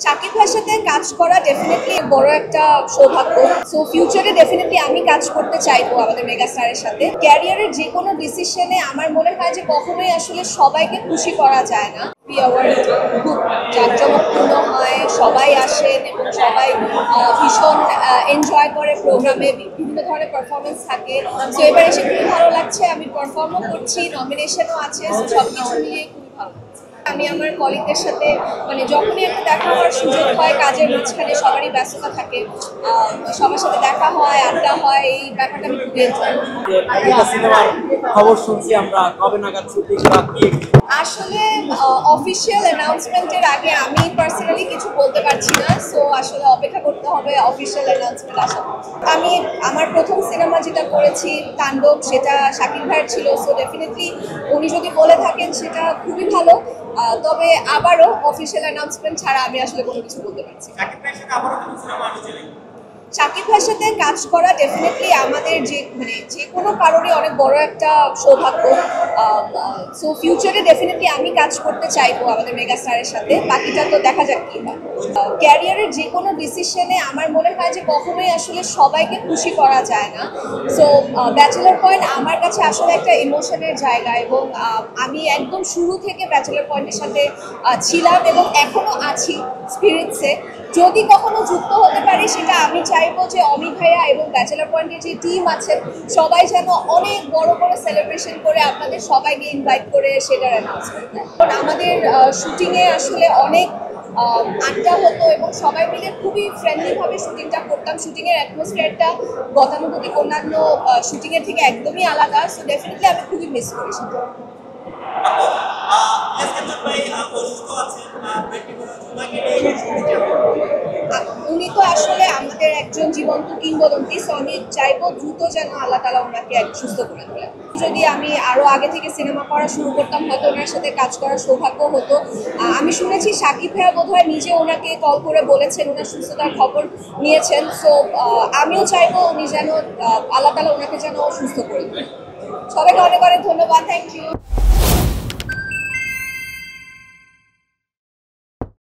শাকিব ভাইয়ের সাথে কাজ করা ডেফিনেটলি বড় একটা সৌভাগ্য। সো ফিউচারে ডেফিনেটলি আমি কাজ করতে চাইবো আমাদের মেগাস্টারের সাথে। ক্যারিয়ারের যে কোনো ডিসিশনে আমার মনে হয় যে কখনোই আসলে সবাইকে খুশি করা যায় না। অ্যাওয়ার্ড খুব জাঁকজমকপূর্ণ হয়, সবাই আসেন এবং সবাই ভীষণ এনজয় করে প্রোগ্রামে, বিভিন্ন ধরনের পারফরমেন্স থাকে। সো এবার এসে খুবই ভালো লাগছে, আমি পারফর্মও করছি, নমিনেশনও আছে, সব কিছু নিয়ে খুবই ভালো লাগছে। আমি আমার কলিগদের সাথে যখনই একটা দেখা হওয়ার সুযোগ হয়, কাজের মাঝখানে সবারই ব্যস্ততা থাকে, সবার সাথে দেখা হয়, আড্ডা হয়, এই ব্যাপারটা আমি খুবই এনজয় করি। সিনেমার খবর শুনছি আমরা, কবে নাগাদ শুটিং বা কি? আসলে অফিসিয়াল অ্যানাউন্সমেন্টের আগে আমি পার্সোনালি কিছু বলতে পারছি না। সো আসলে অপেক্ষা করতে হবে অফিসিয়াল অ্যানাউন্সমেন্ট আসা। আমি আমার প্রথম সিনেমা যেটা করেছি তাণ্ডব, সেটা শাকিব ভাইয়ের ছিল। সো ডেফিনেটলি উনি যদি বলে থাকেন সেটা খুবই ভালো। তবে আবারও অফিসিয়াল অ্যানাউন্সমেন্ট ছাড়া আমি আসলে কোনো কিছু বলতে পারছি না। শাকিব ভাইয়ের সাথে কাজ করা ডেফিনেটলি আমাদের যে কোনো কারণে অনেক বড় একটা সৌভাগ্য। সো ফিউচারে ডেফিনেটলি আমি কাজ করতে চাইবো আমাদের মেগাস্টারের সাথে, বাকিটা তো দেখা যাক কি হয়। ক্যারিয়ারের যে কোনো ডিসিশনে আমার মনে হয় যে কখনোই আসলে সবাইকে খুশি করা যায় না। সো ব্যাচেলর পয়েন্ট আমার কাছে আসলে একটা ইমোশনের জায়গা, এবং আমি একদম শুরু থেকে ব্যাচেলর পয়েন্টের সাথে ছিলাম এবং এখনো আছি স্পিরিটসে। যদি কখনো যুক্ত হতে পারি, সেটা আমি চাইবো যে অমি ভাইয়া এবং ব্যাচেলর পয়েন্টের যে টিম আছে সবাই যেন অনেক বড় করে সেলিব্রেশন করে আপনাদের সবাইকে ইনভাইট করে সেটার অ্যানাউন্সমেন্ট দেয়। কারণ আমাদের শুটিংয়ে আসলে অনেক আড্ডা হতো এবং সবাই মিলে খুবই ফ্রেন্ডলিভাবে শুটিংটা করতাম। শুটিংয়ের অ্যাটমসফিয়ারটা গতানুগতিক অন্যান্য শুটিংয়ের থেকে একদমই আলাদা। সো ডেফিনেটলি আমি খুবই মিস করি সেটা। উনি তো আসলে আমাদের একজন জীবন্ত কিংবদন্তি। সো আমি চাইবো দ্রুত যেন আল্লাহ তাআলা ওনাকে সুস্থ করে তোলেন। যদি আমি আরো আগে থেকে সিনেমা করা শুরু করতাম, হয়তো ওনার সাথে কাজ করার সৌভাগ্য হতো। আমি শুনেছি শাকিব ভাইয়া বোধহয় নিজে ওনাকে কল করে বলেছেন, ওনার সুস্থতার খবর নিয়েছেন। সো আমিও চাইবো উনি যেন আল্লাহ তাআলা ওনাকে যেন সুস্থ করে তোলেন। সবাইকে অনেক অনেক ধন্যবাদ, থ্যাংক ইউ।